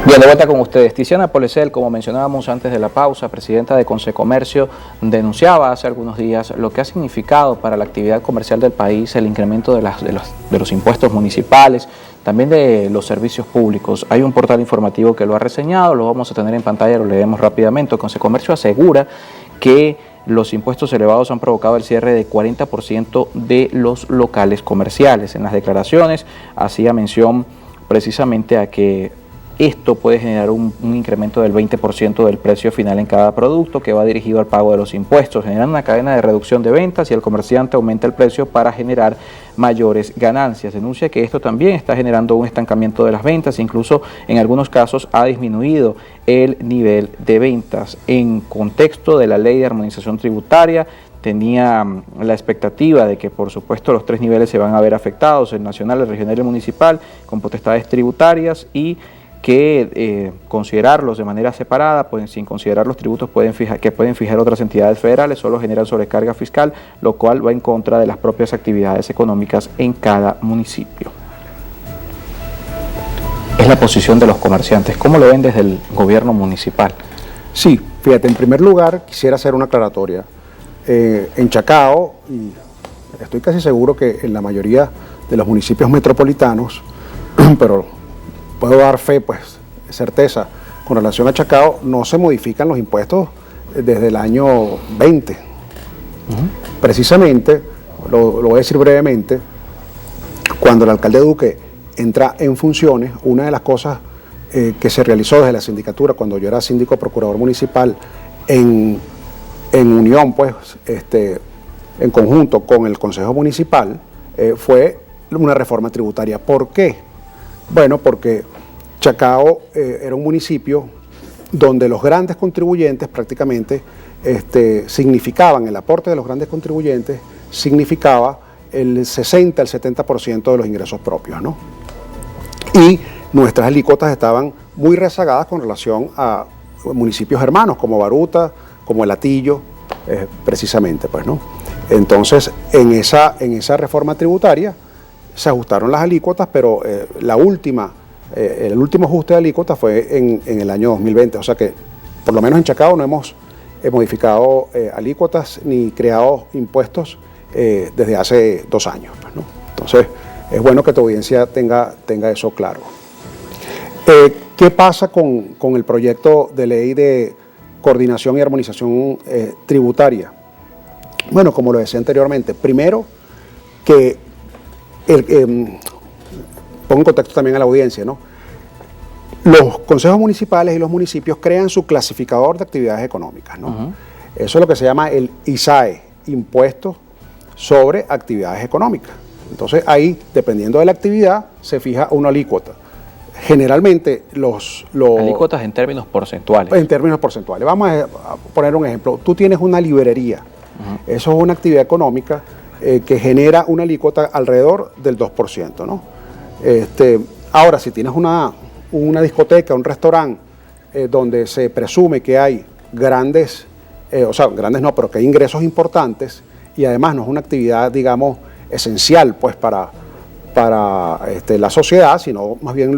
Bien, de vuelta con ustedes. Tiziana Polecel, como mencionábamos antes de la pausa, presidenta de Consecomercio, denunciaba hace algunos días lo que ha significado para la actividad comercial del país el incremento de los impuestos municipales, también de los servicios públicos. Hay un portal informativo que lo ha reseñado, lo vamos a tener en pantalla, lo leemos rápidamente. Consecomercio asegura que los impuestos elevados han provocado el cierre de 40% de los locales comerciales. En las declaraciones hacía mención precisamente a que esto puede generar un incremento del 20% del precio final en cada producto que va dirigido al pago de los impuestos, generando una cadena de reducción de ventas y el comerciante aumenta el precio para generar mayores ganancias. Denuncia que esto también está generando un estancamiento de las ventas, incluso en algunos casos ha disminuido el nivel de ventas. En contexto de la Ley de Armonización Tributaria, tenía la expectativa de que, por supuesto, los tres niveles se van a ver afectados, el nacional, el regional y el municipal, con potestades tributarias, y que considerarlos de manera separada, pues sin considerar los tributos que pueden fijar otras entidades federales, solo generan sobrecarga fiscal, lo cual va en contra de las propias actividades económicas en cada municipio. Es la posición de los comerciantes. ¿Cómo lo ven desde el gobierno municipal? Sí, fíjate, en primer lugar quisiera hacer una aclaratoria. En Chacao, y estoy casi seguro que en la mayoría de los municipios metropolitanos, pero puedo dar fe, pues, certeza, con relación a Chacao, no se modifican los impuestos desde el año 20. Precisamente, lo voy a decir brevemente, cuando el alcalde Duque entra en funciones, una de las cosas que se realizó desde la sindicatura, cuando yo era síndico procurador municipal, en unión, pues, en conjunto con el Consejo Municipal, fue una reforma tributaria. ¿Por qué? Bueno, porque Chacao era un municipio donde los grandes contribuyentes prácticamente significaban, el aporte de los grandes contribuyentes significaba el 60 al 70% de los ingresos propios, ¿no? Y nuestras alícuotas estaban muy rezagadas con relación a municipios hermanos como Baruta, como El Hatillo, precisamente, pues, ¿no? Entonces, en esa reforma tributaria se ajustaron las alícuotas, pero el último ajuste de alícuotas fue en el año 2020, o sea que por lo menos en Chacao no hemos modificado alícuotas ni creado impuestos desde hace 2 años, pues, ¿no? Entonces es bueno que tu audiencia tenga eso claro. ¿Qué pasa con el proyecto de ley de coordinación y armonización tributaria? Bueno, como lo decía anteriormente, primero que pongo en contexto también a la audiencia, ¿no? Los consejos municipales y los municipios crean su clasificador de actividades económicas, ¿no? Eso es lo que se llama el ISAE, Impuesto sobre Actividades Económicas. Entonces ahí, dependiendo de la actividad, se fija una alícuota. Generalmente alícuotas en términos porcentuales. En términos porcentuales. Vamos a poner un ejemplo. Tú tienes una librería. Eso es una actividad económica que genera una alícuota alrededor del 2%, ¿no? Ahora, si tienes una discoteca, un restaurante, donde se presume que hay grandes no, pero que hay ingresos importantes y además no es una actividad, digamos, esencial, pues, para la sociedad, sino más bien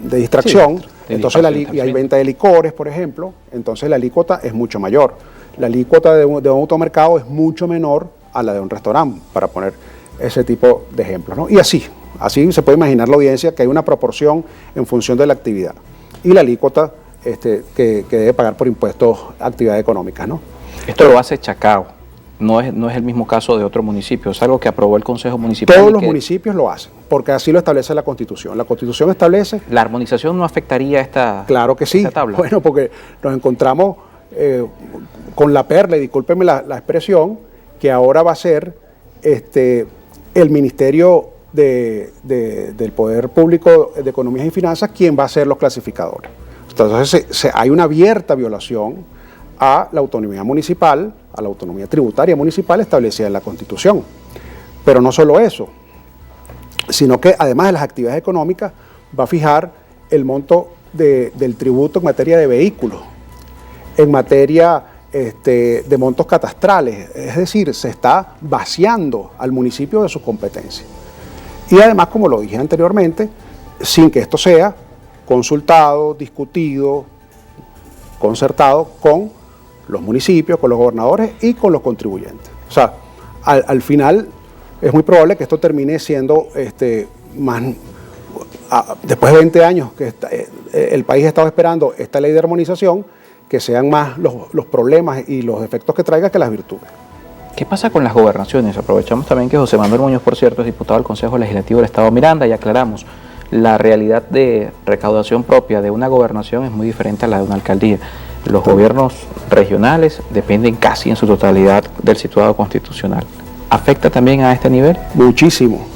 de distracción, sí, entonces y hay venta de licores, por ejemplo, entonces la alícuota es mucho mayor. La alícuota de un automercado es mucho menor a la de un restaurante, para poner ese tipo de ejemplos, ¿no? Y así se puede imaginar la audiencia que hay una proporción en función de la actividad y la alícuota que debe pagar por impuestos a actividades económicas, ¿no? Esto lo hace Chacao, no es el mismo caso de otro municipio, es algo que aprobó el Consejo Municipal. Todos los municipios lo hacen, porque así lo establece la Constitución. La Constitución establece... ¿La armonización no afectaría esta tabla? Claro que sí. Bueno, porque nos encontramos con la perla, y discúlpenme la expresión, que ahora va a ser el Ministerio del Poder Público de Economía y Finanzas quien va a ser los clasificadores. Entonces hay una abierta violación a la autonomía municipal, a la autonomía tributaria municipal establecida en la Constitución. Pero no solo eso, sino que además de las actividades económicas va a fijar el monto del tributo en materia de vehículos, en materia de montos catastrales, es decir, se está vaciando al municipio de sus competencias. Y además, como lo dije anteriormente, sin que esto sea consultado, discutido, concertado con los municipios, con los gobernadores y con los contribuyentes. O sea, al final es muy probable que esto termine siendo más, después de 20 años que el país ha estado esperando esta ley de armonización, que sean más los problemas y los defectos que traiga que las virtudes. ¿Qué pasa con las gobernaciones? Aprovechamos también que José Manuel Muñoz, por cierto, es diputado del Consejo Legislativo del Estado Miranda, y aclaramos, la realidad de recaudación propia de una gobernación es muy diferente a la de una alcaldía. Los gobiernos regionales dependen casi en su totalidad del situado constitucional. ¿Afecta también a este nivel? Muchísimo,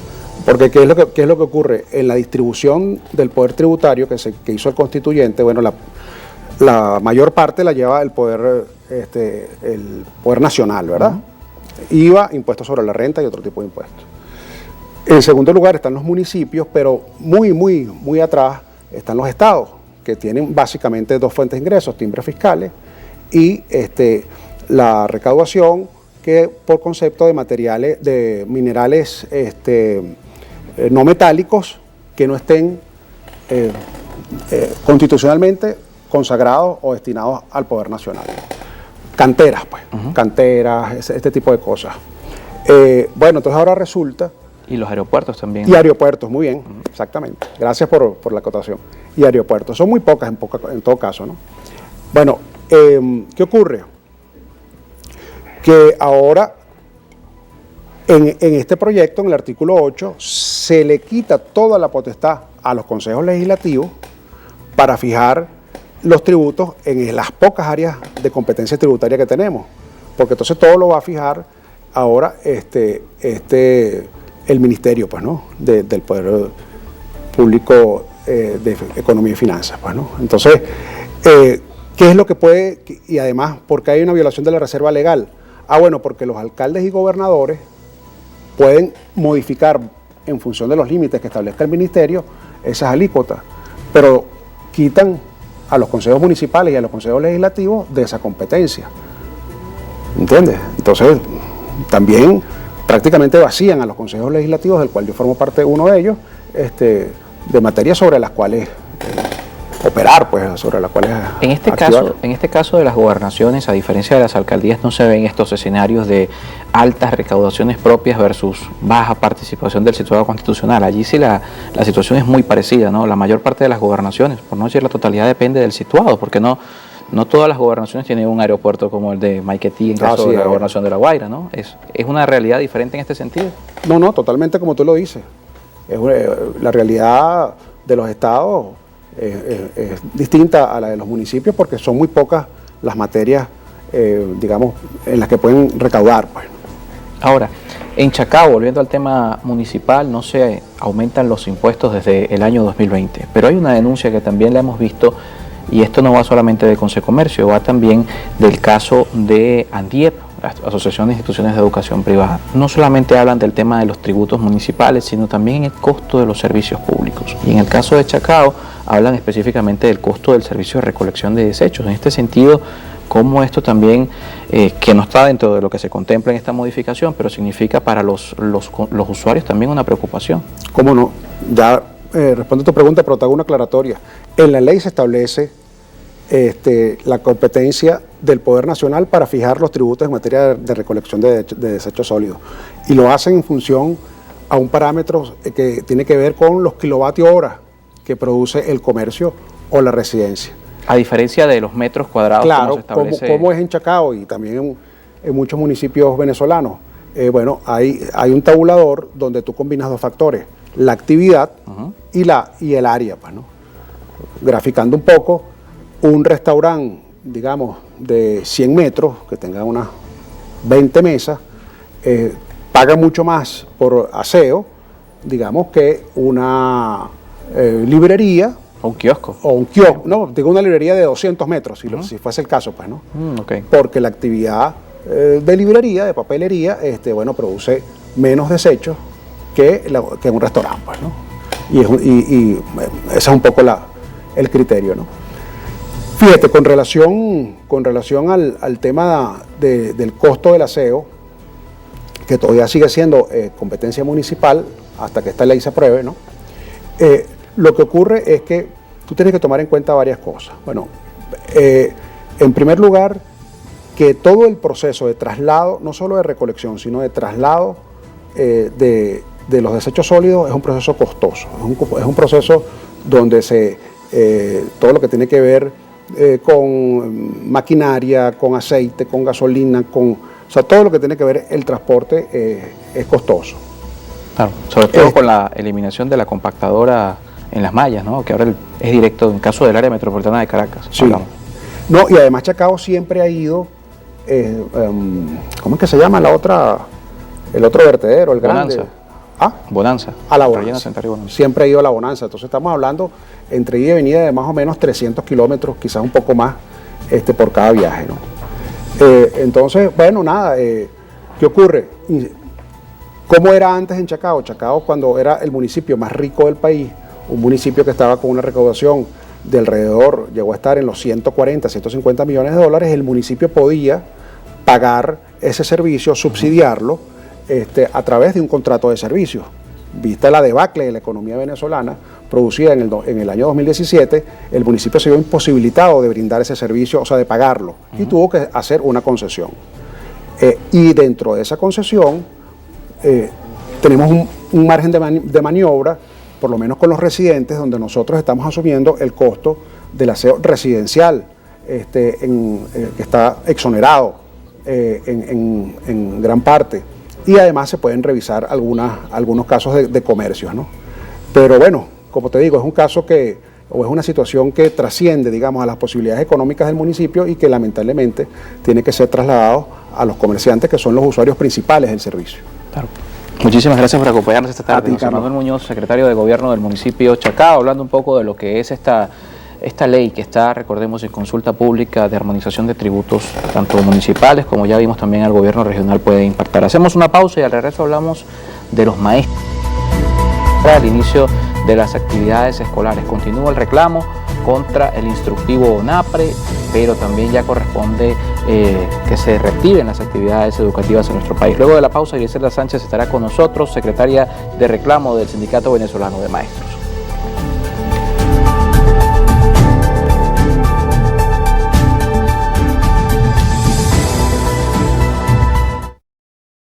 porque ¿qué es lo que ocurre? En la distribución del poder tributario que hizo el constituyente, bueno, la mayor parte la lleva el poder nacional, ¿verdad? IVA, impuestos sobre la renta y otro tipo de impuestos. En segundo lugar están los municipios, pero muy atrás están los estados, que tienen básicamente dos fuentes de ingresos, timbres fiscales y la recaudación, que por concepto de materiales, de minerales no metálicos que no estén constitucionalmente consagrados o destinados al poder nacional. Canteras, pues, canteras, este tipo de cosas. Bueno, entonces ahora resulta... Y los aeropuertos también. Y aeropuertos, muy bien, exactamente. Gracias por la acotación. Y aeropuertos, son muy pocas en todo caso, ¿no? Bueno, ¿qué ocurre? Que ahora, en este proyecto, en el artículo 8, se le quita toda la potestad a los consejos legislativos para fijar los tributos en las pocas áreas de competencia tributaria que tenemos, porque entonces todo lo va a fijar ahora el Ministerio, pues, ¿no? del Poder Público de Economía y Finanzas, pues, ¿no? Entonces, ¿qué es lo que puede, y además, por qué hay una violación de la reserva legal? Bueno, porque los alcaldes y gobernadores pueden modificar en función de los límites que establezca el Ministerio esas alícuotas, pero quitan a los consejos municipales y a los consejos legislativos de esa competencia. ¿Entiendes? Entonces, también prácticamente vacían a los consejos legislativos, del cual yo formo parte de uno de ellos, de materias sobre las cuales operar, pues, sobre las cuales en este caso de las gobernaciones, a diferencia de las alcaldías, no se ven estos escenarios de altas recaudaciones propias versus baja participación del situado constitucional. Allí sí la situación es muy parecida, ¿no? La mayor parte de las gobernaciones, por no decir la totalidad, depende del situado, porque no todas las gobernaciones tienen un aeropuerto como el de Maiquetía en caso de la gobernación de La Guaira, ¿no? Es una realidad diferente en este sentido. No, totalmente como tú lo dices. La realidad de los estados es distinta a la de los municipios, porque son muy pocas las materias, digamos, en las que pueden recaudar, pues. Ahora, en Chacao, volviendo al tema municipal, no se aumentan los impuestos desde el año 2020, pero hay una denuncia que también la hemos visto, y esto no va solamente de Consecomercio, va también del caso de ANDIEP, Asociación de Instituciones de Educación Privada. No solamente hablan del tema de los tributos municipales, sino también el costo de los servicios públicos. Y en el caso de Chacao, hablan específicamente del costo del servicio de recolección de desechos. En este sentido, cómo esto también, que no está dentro de lo que se contempla en esta modificación, pero significa para los usuarios también una preocupación. ¿Cómo no? Ya respondo a tu pregunta, pero te hago una aclaratoria. En la ley se establece la competencia del Poder Nacional para fijar los tributos en materia de recolección de desechos sólidos. Y lo hacen en función a un parámetro que tiene que ver con los kilovatios hora que produce el comercio o la residencia. A diferencia de los metros cuadrados, claro, como se establece. como es en Chacao y también en muchos municipios venezolanos. Bueno, hay un tabulador donde tú combinas dos factores, la actividad y el área, pues, ¿no? Graficando un poco, un restaurante, digamos, de 100 metros, que tenga unas 20 mesas, paga mucho más por aseo, digamos, que una librería. O un kiosco. O un kiosco, no, digo una librería de 200 metros, si fuese el caso, pues, ¿no? Okay. Porque la actividad de librería, de papelería, bueno, produce menos desechos que un restaurante, pues, ¿no? Y ese es un poco el criterio, ¿no? Fíjate, con relación al tema del costo del aseo, que todavía sigue siendo competencia municipal hasta que esta ley se apruebe, ¿no? Lo que ocurre es que tú tienes que tomar en cuenta varias cosas. Bueno, en primer lugar, que todo el proceso de traslado, no solo de recolección, sino de traslado de los desechos sólidos es un proceso costoso, es un proceso donde todo lo que tiene que ver con maquinaria, con aceite, con gasolina, o sea, todo lo que tiene que ver el transporte es costoso. Claro, sobre todo con la eliminación de la compactadora en las mallas, ¿no? Que ahora es directo en caso del área metropolitana de Caracas. Sí. No, y además Chacao siempre ha ido, ¿cómo es que se llama el otro vertedero, el grande? Bonanza. ¿Ah? Bonanza. A la Bonanza. Siempre ha ido a la Bonanza. Entonces estamos hablando entre ida y venida de más o menos 300 kilómetros, quizás un poco más por cada viaje, ¿no? Entonces, bueno, nada, ¿qué ocurre? ¿Cómo era antes en Chacao? Chacao, cuando era el municipio más rico del país, un municipio que estaba con una recaudación de alrededor, llegó a estar en los 140, 150 millones de dólares, el municipio podía pagar ese servicio, subsidiarlo a través de un contrato de servicios. Vista la debacle de la economía venezolana producida en el año 2017, el municipio se vio imposibilitado de brindar ese servicio, o sea, de pagarlo, y tuvo que hacer una concesión. Y dentro de esa concesión tenemos un margen de maniobra, por lo menos con los residentes, donde nosotros estamos asumiendo el costo del aseo residencial, que está exonerado en gran parte. Y además se pueden revisar algunos casos de comercios, ¿no? Pero bueno, como te digo, es un caso es una situación que trasciende, digamos, a las posibilidades económicas del municipio y que lamentablemente tiene que ser trasladado a los comerciantes, que son los usuarios principales del servicio. Claro. Muchísimas gracias por acompañarnos esta tarde. José Manuel Muñoz, secretario de Gobierno del municipio Chacao, hablando un poco de lo que es esta ley que está, recordemos, en consulta pública de armonización de tributos, tanto municipales como ya vimos también al gobierno regional puede impactar. Hacemos una pausa y al regreso hablamos de los maestros. Al inicio de las actividades escolares continúa el reclamo contra el instructivo ONAPRE, pero también ya corresponde que se reactiven las actividades educativas en nuestro país. Luego de la pausa, Griselda Sánchez estará con nosotros, secretaria de reclamo del Sindicato Venezolano de Maestros.